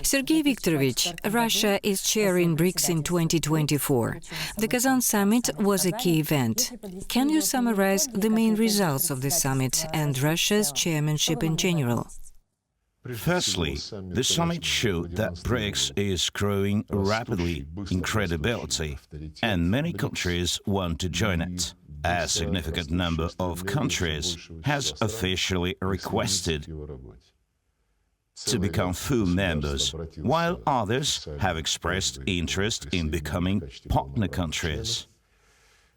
Sergey Viktorovich, Russia is chairing BRICS in 2024. The Kazan summit was a key event. Can you summarize the main results of the summit and Russia's chairmanship in general? Firstly, the summit showed that BRICS is growing rapidly in credibility, and many countries want to join it. A significant number of countries has officially requested to become full members, while others have expressed interest in becoming partner countries.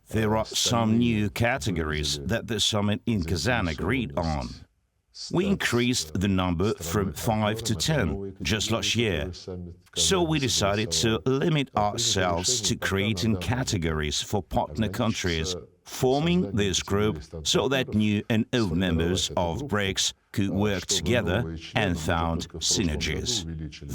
There are some new categories that the summit in Kazan agreed on. We increased the number from 5 to 10 just last year, so we decided to limit ourselves to creating categories for partner countries, forming this group so that new and old members of BRICS could work together and found synergies.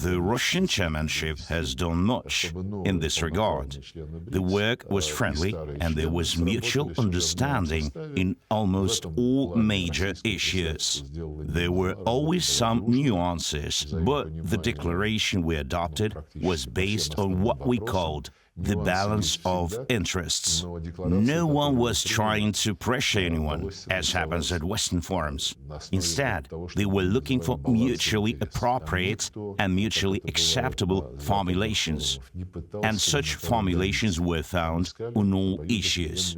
The Russian chairmanship has done much in this regard. The work was friendly and there was mutual understanding in almost all major issues. There were always some nuances, but the declaration we adopted was based on what we called the balance of interests. No one was trying to pressure anyone, as happens at Western forums. Instead, they were looking for mutually appropriate and mutually acceptable formulations. And such formulations were found on all issues.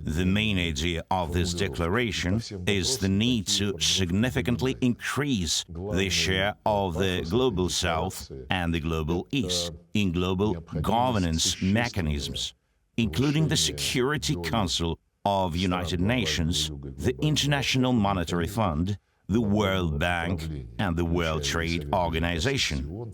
The main idea of this declaration is the need to significantly increase the share of the Global South and the Global East in global governance mechanisms, including the Security Council of United Nations, the International Monetary Fund, the World Bank, and the World Trade Organization.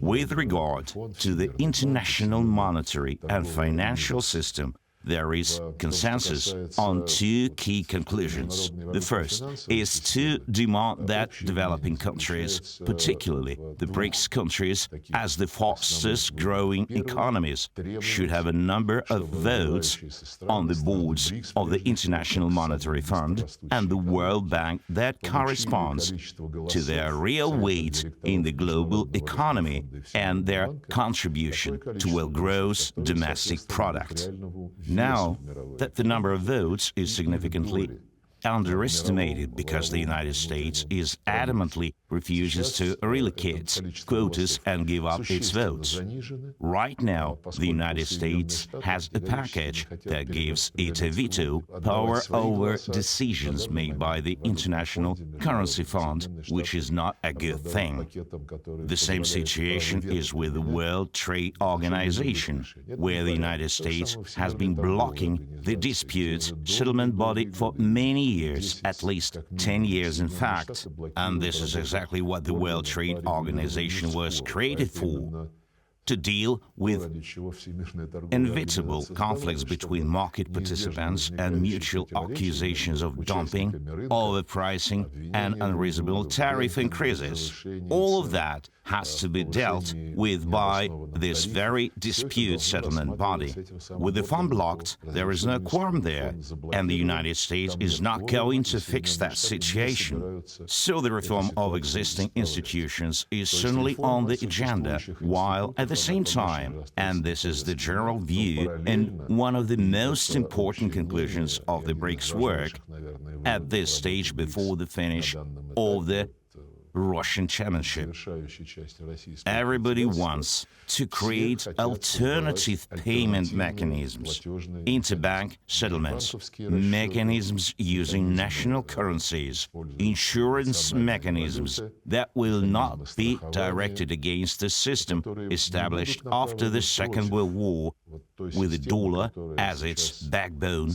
With regard to the international monetary and financial system, there is consensus on two key conclusions. The first is to demand that developing countries, particularly the BRICS countries, as the fastest growing economies, should have a number of votes on the boards of the International Monetary Fund and the World Bank that corresponds to their real weight in the global economy and their contribution to a gross domestic product. Now that the number of votes is significantly underestimated because the United States is adamantly refuses to relocate quotas and give up its votes. Right now, the United States has a package that gives it a veto power over decisions made by the International Currency Fund, which is not a good thing. The same situation is with the World Trade Organization, where the United States has been blocking the dispute settlement body for many years, at least 10 years in fact, and this is exactly what the World Trade Organization was created for, to deal with inevitable conflicts between market participants and mutual accusations of dumping, overpricing, and unreasonable tariff increases. All of that has to be dealt with by this very dispute settlement body. With the fund blocked, there is no quorum there, and the United States is not going to fix that situation. So the reform of existing institutions is certainly on the agenda, while at the same time, and this is the general view and one of the most important conclusions of the BRICS work, at this stage before the finish of the Russian chairmanship, everybody wants to create alternative payment mechanisms, interbank settlements, mechanisms using national currencies, insurance mechanisms that will not be directed against the system established after the Second World War with the dollar as its backbone.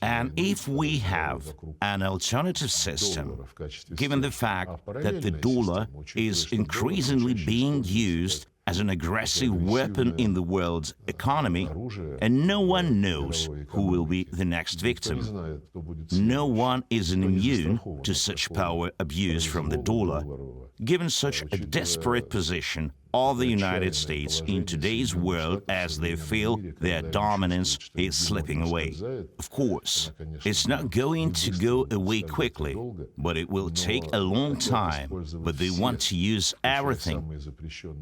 And if we have an alternative system, given the fact that the dollar is increasingly being used as an aggressive weapon in the world's economy, and no one knows who will be the next victim. No one is immune to such power abuse from the dollar. given such a desperate position of the United States in today's world as they feel their dominance is slipping away. Of course, it's not going to go away quickly, but it will take a long time. But they want to use everything,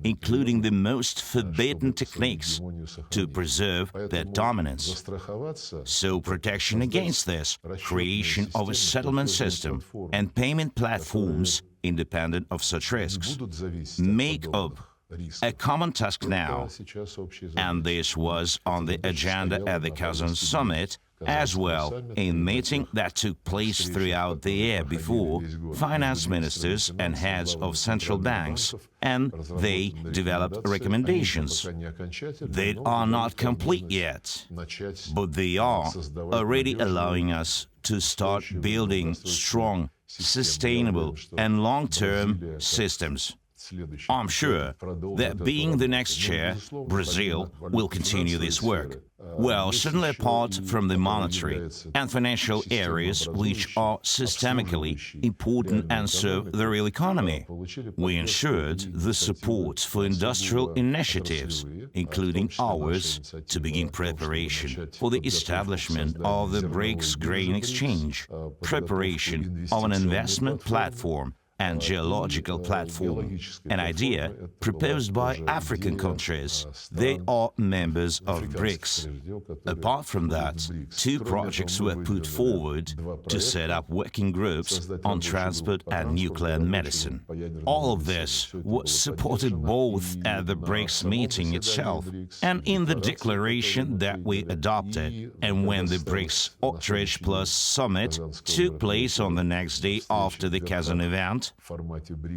including the most forbidden techniques, to preserve their dominance. So protection against this, creation of a settlement system and payment platforms independent of such risks, make up a common task now, and this was on the agenda at the Kazan summit, as well in meeting that took place throughout the year before, finance ministers and heads of central banks, and they developed recommendations. They are not complete yet, but they are already allowing us to start building strong, sustainable and long-term systems. I'm sure that being the next chair, Brazil will continue this work. Well, certainly apart from the monetary and financial areas which are systemically important and serve the real economy, we ensured the support for industrial initiatives, including ours, to begin preparation for the establishment of the BRICS grain exchange, preparation of an investment platform and geological platform, an idea proposed by African countries. They are members of BRICS. Apart from that, 2 projects were put forward to set up working groups on transport and nuclear medicine. All of this was supported both at the BRICS meeting itself and in the declaration that we adopted, and when the BRICS Outreach Plus Summit took place on the next day after the Kazan event.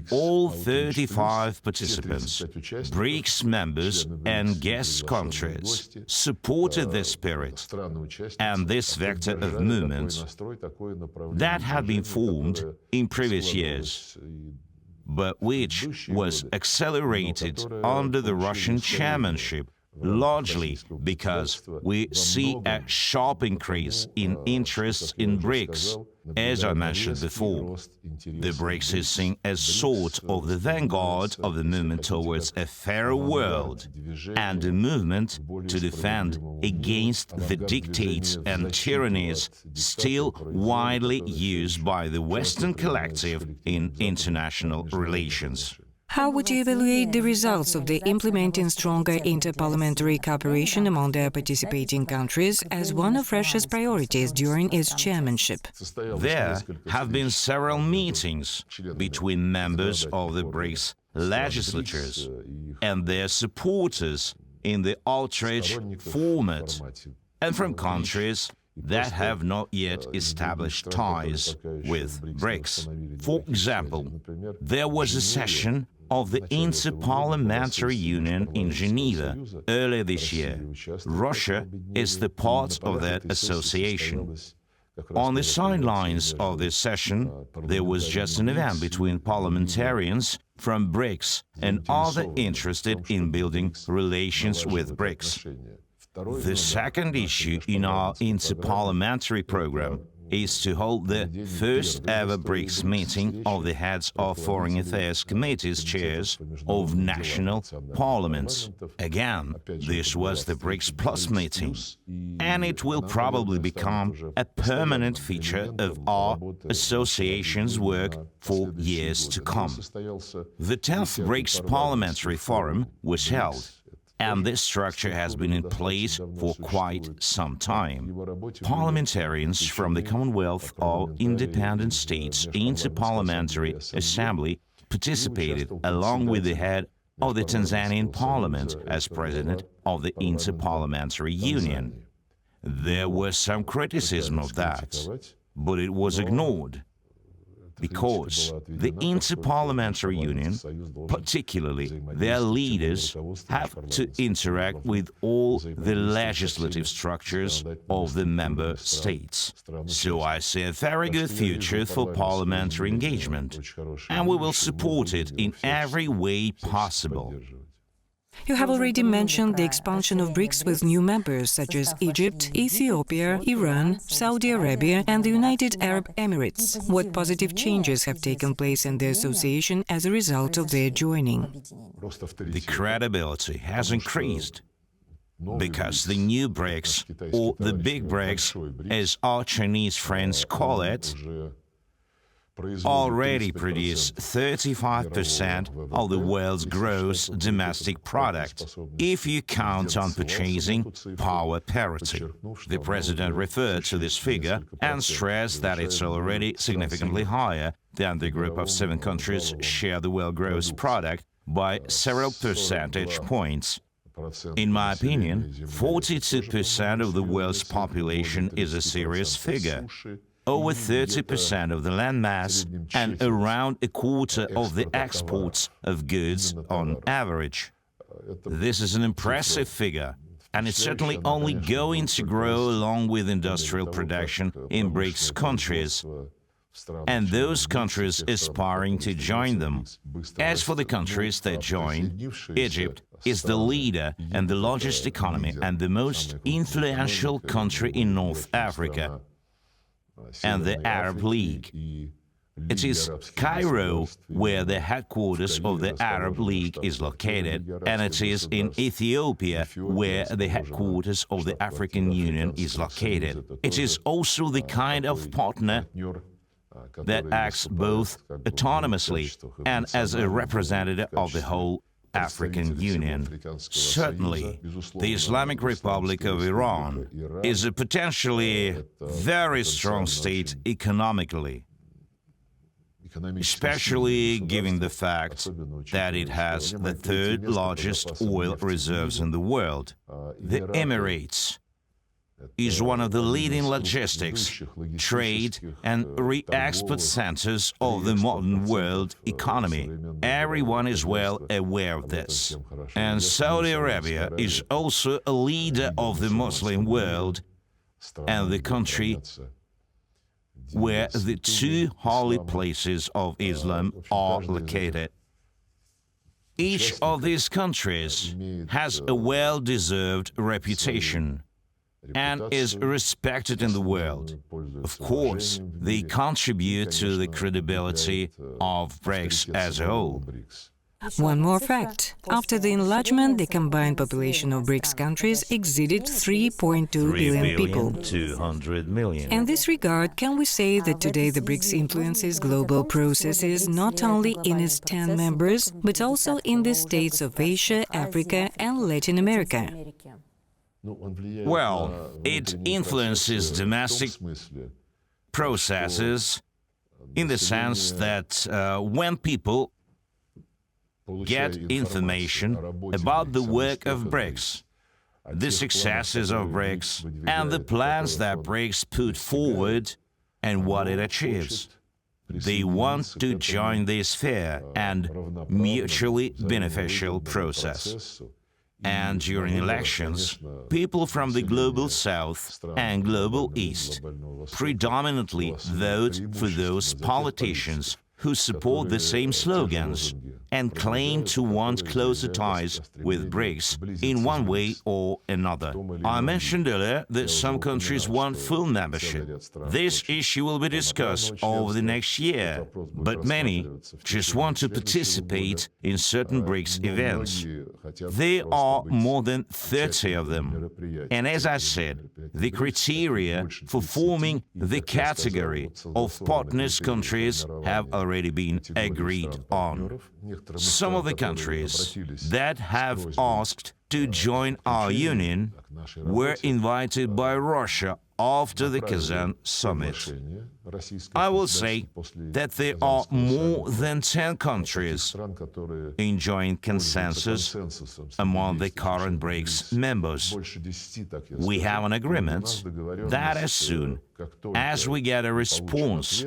All 35 participants, BRICS members and guest countries, supported this spirit and this vector of movement that had been formed in previous years, but which was accelerated under the Russian chairmanship, largely because we see a sharp increase in interest in BRICS. As I mentioned before, the BRICS is seen as sort of the vanguard of the movement towards a fairer world and a movement to defend against the dictates and tyrannies still widely used by the Western collective in international relations. How would you evaluate the results of the implementing stronger interparliamentary cooperation among their participating countries as one of Russia's priorities during its chairmanship? There have been several meetings between members of the BRICS legislatures and their supporters in the outreach format, and from countries that have not yet established ties with BRICS. For example, there was a session of the Interparliamentary Union in Geneva earlier this year. Russia is the part of that association. On the sidelines of this session, there was just an event between parliamentarians from BRICS and others interested in building relations with BRICS. The second issue in our interparliamentary program is to hold the first ever BRICS meeting of the heads of foreign affairs committees chairs of national parliaments. Again, this was the BRICS Plus meeting, and it will probably become a permanent feature of our association's work for years to come. The 10th BRICS Parliamentary Forum was held, and this structure has been in place for quite some time. Parliamentarians from the Commonwealth of Independent States Interparliamentary Assembly participated along with the head of the Tanzanian Parliament as president of the Interparliamentary Union. There was some criticism of that, but it was ignored, because the Interparliamentary Union, particularly their leaders, have to interact with all the legislative structures of the member states. So I see a very good future for parliamentary engagement, and we will support it in every way possible. You have already mentioned the expansion of BRICS with new members such as Egypt, Ethiopia, Iran, Saudi Arabia and the United Arab Emirates. What positive changes have taken place in the association as a result of their joining? The credibility has increased because the new BRICS, or the big BRICS, as our Chinese friends call it, already produce 35% of the world's gross domestic product, if you count on purchasing power parity. The president referred to this figure and stressed that it's already significantly higher than the group of 7 countries share the world gross product by several percentage points. In my opinion, 42% of the world's population is a serious figure. Over 30% of the landmass and around a quarter of the exports of goods on average. This is an impressive figure, and it's certainly only going to grow along with industrial production in BRICS countries, and those countries aspiring to join them. As for the countries that join, Egypt is the leader and the largest economy and the most influential country in North Africa, and the Arab League. It is Cairo where the headquarters of the Arab League is located, and it is in Ethiopia where the headquarters of the African Union is located. It is also the kind of partner that acts both autonomously and as a representative of the whole African Union. Certainly, the Islamic Republic of Iran is a potentially very strong state economically, especially given the fact that it has the 3rd largest oil reserves in the world. The Emirates is one of the leading logistics, trade and re-export centers of the modern world economy. Everyone is well aware of this. And Saudi Arabia is also a leader of the Muslim world and the country where the 2 holy places of Islam are located. Each of these countries has a well-deserved reputation and is respected in the world. Of course, they contribute to the credibility of BRICS as a whole. One more fact. After the enlargement, the combined population of BRICS countries exceeded 3.2 billion people. 200 million. In this regard, can we say that today the BRICS influences global processes not only in its 10 members, but also in the states of Asia, Africa and Latin America? Well, it influences domestic processes in the sense that when people get information about the work of BRICS, the successes of BRICS, and the plans that BRICS put forward and what it achieves, they want to join this fair and mutually beneficial process. And during elections, people from the Global South and Global East predominantly vote for those politicians who support the same slogans and claim to want closer ties with BRICS in one way or another. I mentioned earlier that some countries want full membership. This issue will be discussed over the next year, but many just want to participate in certain BRICS events. There are more than 30 of them, and as I said, the criteria for forming the category of partners countries have already been agreed on. Some of the countries that have asked to join our union were invited by Russia after the Kazan summit. I will say that there are more than 10 countries enjoying consensus among the current BRICS members. We have an agreement that as soon as we get a response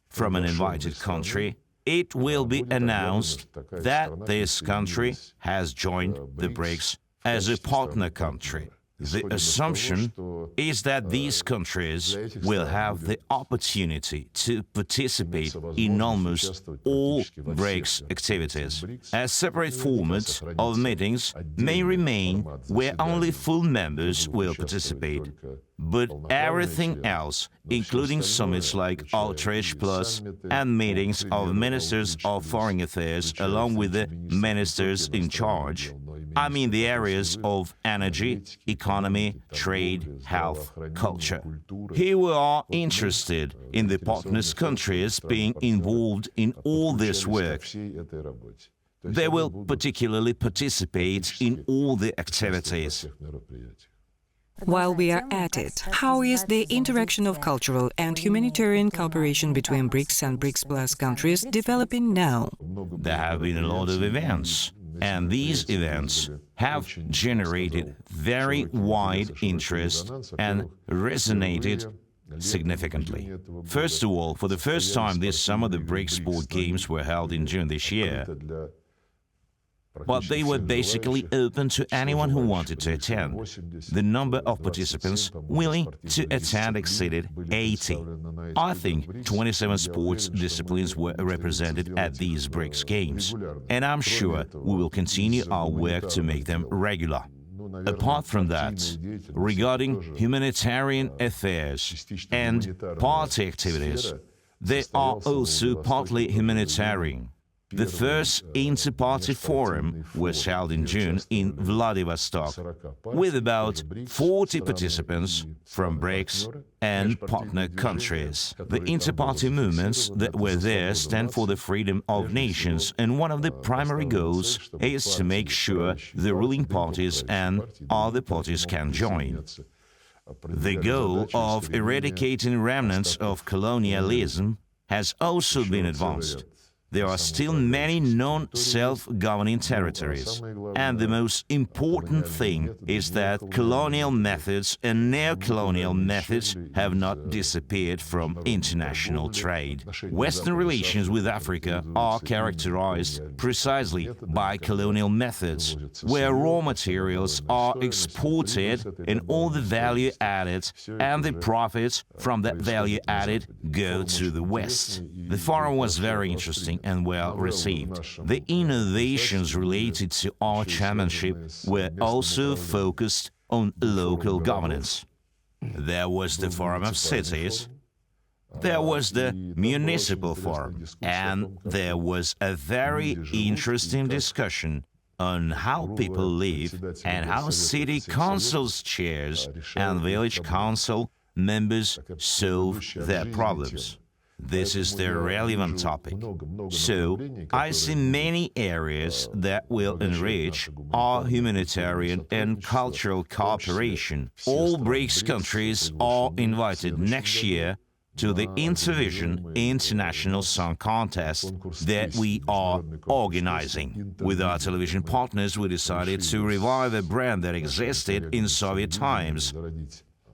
from an invited country, it will be announced that this country has joined the BRICS as a partner country. The assumption is that these countries will have the opportunity to participate in almost all BRICS activities. A separate format of meetings may remain where only full members will participate, but everything else, including summits like Outreach Plus and meetings of ministers of foreign affairs along with the ministers in charge, I mean the areas of energy, economy, trade, health, culture. Here we are interested in the partners' countries being involved in all this work. They will particularly participate in all the activities. While we are at it, how is the interaction of cultural and humanitarian cooperation between BRICS and BRICS Plus countries developing now? There have been a lot of events, and these events have generated very wide interest and resonated significantly. First of all, for the first time this summer, the BRICS Sport Games were held in June this year. But they were basically open to anyone who wanted to attend. The number of participants willing to attend exceeded 80. I think 27 sports disciplines were represented at these BRICS Games, and I'm sure we will continue our work to make them regular. Apart from that, regarding humanitarian affairs and party activities, they are also partly humanitarian. The first inter-party forum was held in June in Vladivostok, with about 40 participants from BRICS and partner countries. The inter-party movements that were there stand for the freedom of nations, and one of the primary goals is to make sure the ruling parties and other parties can join. The goal of eradicating remnants of colonialism has also been advanced. There are still many non-self-governing territories, and the most important thing is that colonial methods and neo-colonial methods have not disappeared from international trade. Western relations with Africa are characterized precisely by colonial methods, where raw materials are exported and all the value added and the profits from that value added go to the West. The forum was very interesting and well received. The innovations related to our chairmanship were also focused on local governance. There was the Forum of Cities, there was the Municipal Forum, and there was a very interesting discussion on how people live and how city councils chairs and village council members solve their problems. This is the relevant topic. So, I see many areas that will enrich our humanitarian and cultural cooperation. All BRICS countries are invited next year to the Intervision International Song Contest that we are organizing. With our television partners, we decided to revive a brand that existed in Soviet times,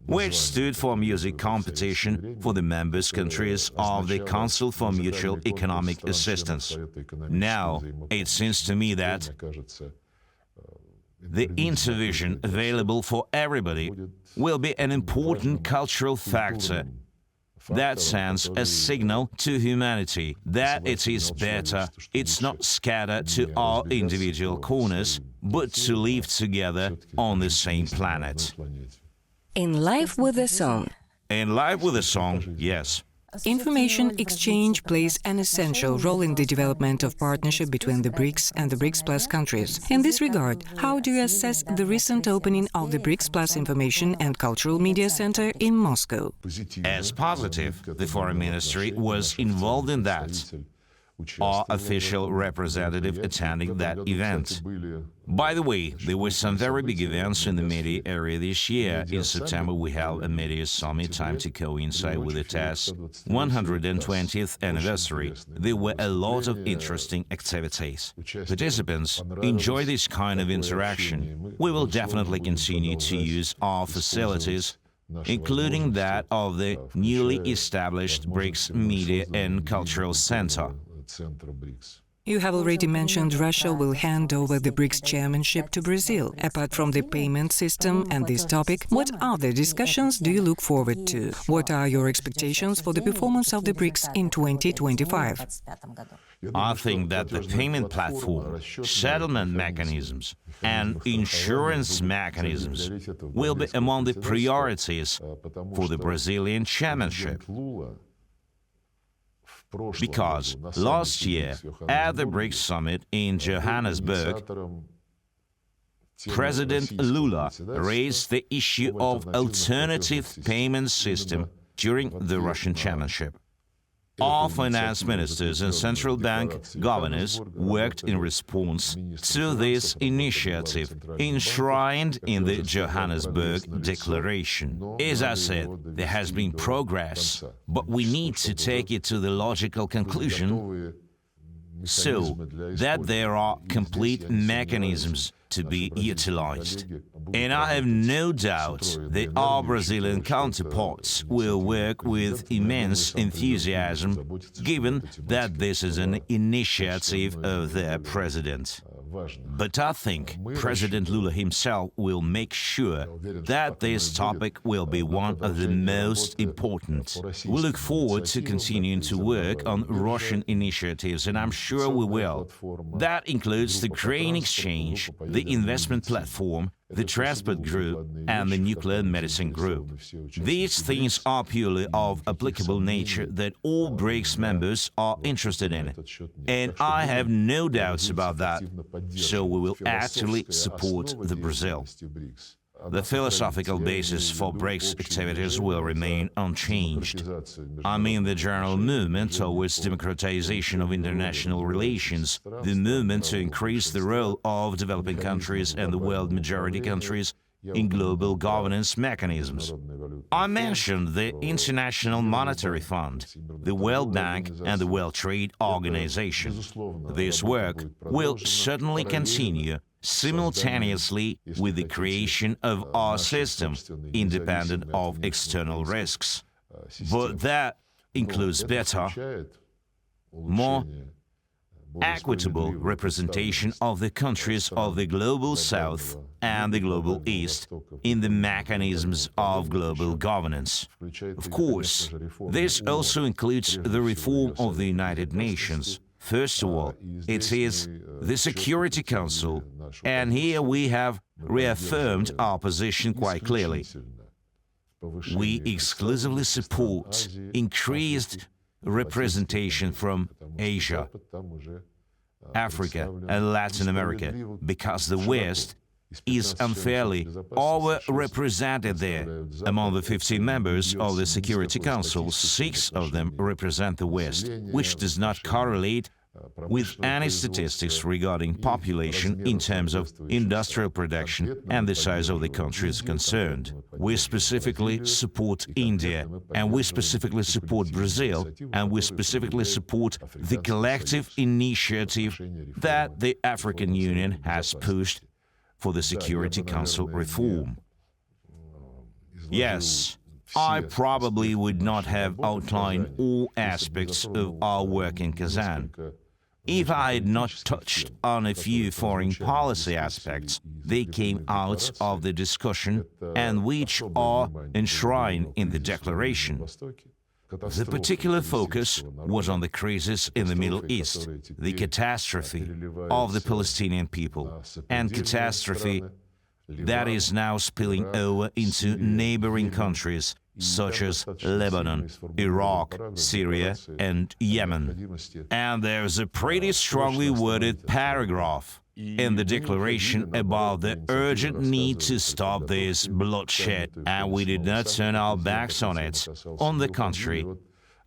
which stood for music competition for the members' countries of the Council for Mutual Economic Assistance. Now, it seems to me that the Intervision, available for everybody, will be an important cultural factor that sends a signal to humanity that it is better, it's not scattered to our individual corners, but to live together on the same planet. In Life with a Song. In Life with a Song, yes. Information exchange plays an essential role in the development of partnership between the BRICS and the BRICS Plus countries. In this regard, how do you assess the recent opening of the BRICS Plus Information and Cultural Media Center in Moscow? As positive, the Foreign Ministry was involved in that. Our official representative attending that event. By the way, there were some very big events in the media area this year. In September, we held a media summit timed to coincide with the TASS 120th anniversary. There were a lot of interesting activities. Participants enjoy this kind of interaction. We will definitely continue to use our facilities, including that of the newly established BRICS Media and Cultural Center. You have already mentioned Russia will hand over the BRICS chairmanship to Brazil. Apart from the payment system and this topic, what other discussions do you look forward to? What are your expectations for the performance of the BRICS in 2025? I think that the payment platform, settlement mechanisms, and insurance mechanisms will be among the priorities for the Brazilian chairmanship. Because last year, at the BRICS summit in Johannesburg, President Lula raised the issue of alternative payment system during the Russian chairmanship. Our finance ministers and central bank governors worked in response to this initiative enshrined in the Johannesburg Declaration. As I said, there has been progress, but we need to take it to the logical conclusion so that there are complete mechanisms to be utilized. And I have no doubt that our Brazilian counterparts will work with immense enthusiasm, given that this is an initiative of their president. But I think President Lula himself will make sure that this topic will be one of the most important. We look forward to continuing to work on Russian initiatives, and I'm sure we will. That includes the grain exchange, the investment platform, the transport group, and the nuclear medicine group. These things are purely of applicable nature that all BRICS members are interested in, and I have no doubts about that, so we will actually support the Brazil. The philosophical basis for BRICS activities will remain unchanged. I mean the general movement towards democratization of international relations, the movement to increase the role of developing countries and the world majority countries in global governance mechanisms. I mentioned the International Monetary Fund, the World Bank, and the World Trade Organization. This work will certainly continue simultaneously with the creation of our system, independent of external risks. But that includes better, more equitable representation of the countries of the Global South and the Global East in the mechanisms of global governance. Of course, this also includes the reform of the United Nations. First of all, it is the Security Council, and here we have reaffirmed our position quite clearly. We exclusively support increased representation from Asia, Africa, and Latin America, because the West is unfairly overrepresented there. Among the 15 members of the Security Council, 6 of them represent the West, which does not correlate with any statistics regarding population in terms of industrial production and the size of the countries concerned. We specifically support India, and we specifically support Brazil, and we specifically support the collective initiative that the African Union has pushed for the Security Council reform. Yes, I probably would not have outlined all aspects of our work in Kazan if I had not touched on a few foreign policy aspects. They came out of the discussion and which are enshrined in the declaration. The particular focus was on the crisis in the Middle East, the catastrophe of the Palestinian people, and catastrophe that is now spilling over into neighboring countries such as Lebanon, Iraq, Syria, and Yemen. And there's a pretty strongly worded paragraph in the declaration about the urgent need to stop this bloodshed, and we did not turn our backs on it. On the contrary,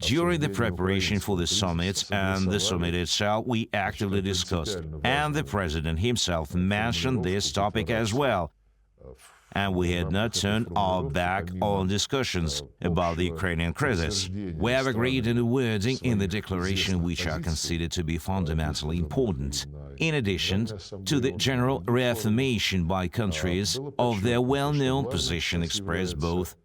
during the preparation for the summit and the summit itself, we actively discussed, and the President himself mentioned this topic as well. And we had not turned our back on discussions about the Ukrainian crisis. We have agreed on the wording in the declaration which are considered to be fundamentally important, in addition to the general reaffirmation by countries of their well-known position expressed both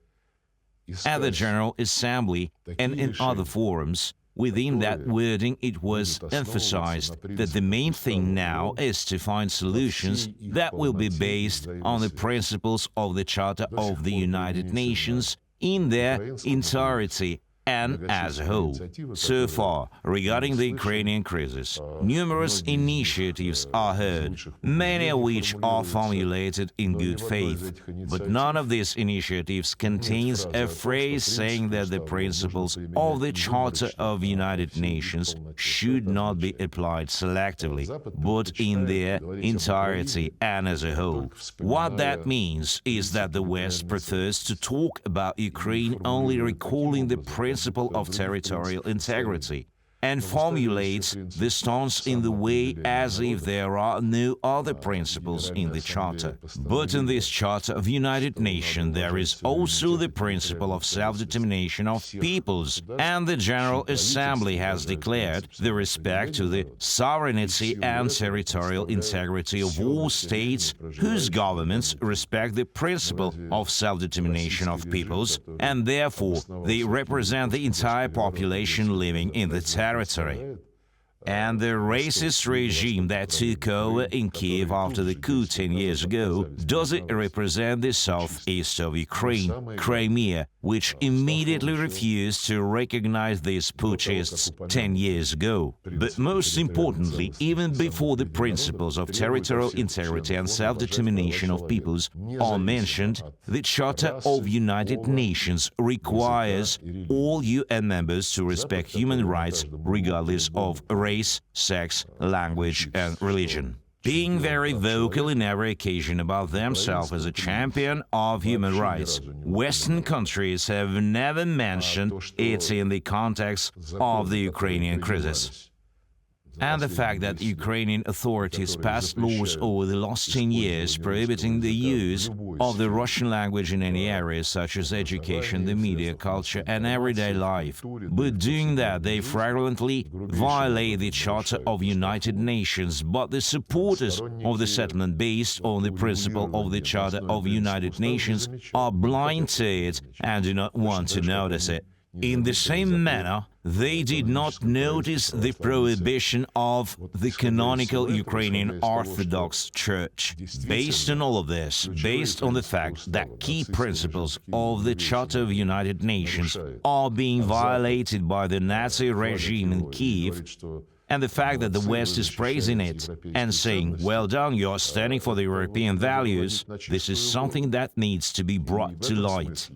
at the General Assembly and in other forums, Within that wording, it was emphasized that the main thing now is to find solutions that will be based on the principles of the Charter of the United Nations in their entirety and as a whole. So far, regarding the Ukrainian crisis, numerous initiatives are heard, many of which are formulated in good faith. But none of these initiatives contains a phrase saying that the principles of the Charter of the United Nations should not be applied selectively, but in their entirety and as a whole. What that means is that the West prefers to talk about Ukraine only recalling the principle of territorial integrity, and formulates the stance in the way as if there are no other principles in the Charter. But in this Charter of United Nations there is also the principle of self-determination of peoples, and the General Assembly has declared the respect to the sovereignty and territorial integrity of all states whose governments respect the principle of self-determination of peoples, and therefore they represent the entire population living in the territory. And the racist regime that took over in Kiev after the coup 10 years ago, does it represent the southeast of Ukraine, Crimea, which immediately refused to recognize these putschists 10 years ago? But most importantly, even before the principles of territorial integrity and self-determination of peoples are mentioned, the Charter of United Nations requires all UN members to respect human rights regardless of race, sex, language, and religion. Being very vocal in every occasion about themselves as a champion of human rights, Western countries have never mentioned it in the context of the Ukrainian crisis. And the fact that Ukrainian authorities passed laws over the last 10 years prohibiting the use of the Russian language in any areas such as education, the media, culture, and everyday life. But doing that, they flagrantly violate the Charter of United Nations. But the supporters of the settlement based on the principle of the Charter of United Nations are blind to it and do not want to notice it. In the same manner, they did not notice the prohibition of the canonical Ukrainian Orthodox Church. Based on all of this, based on the fact that key principles of the Charter of United Nations are being violated by the Nazi regime in Kiev, and the fact that the West is praising it and saying, "Well done, you're standing for the European values," this is something that needs to be brought to light.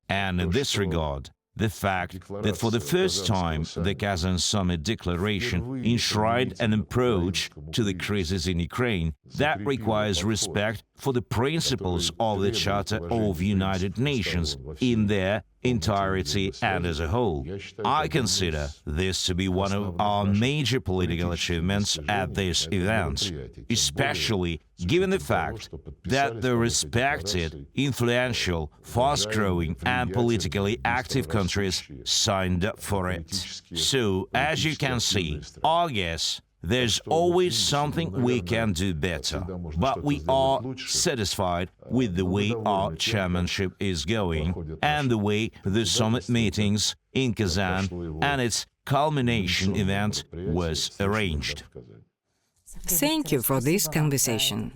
And in this regard, the fact that for the first time the Kazan Summit Declaration enshrined an approach to the crisis in Ukraine that requires respect for the principles of the Charter of United Nations in their entirety and as a whole. I consider this to be one of our major political achievements at this event, especially given the fact that the respected, influential, fast-growing and politically active countries signed up for it. So, as you can see, I guess there's always something we can do better, but we are satisfied with the way our chairmanship is going and the way the summit meetings in Kazan and its culmination event was arranged. Thank you for this conversation.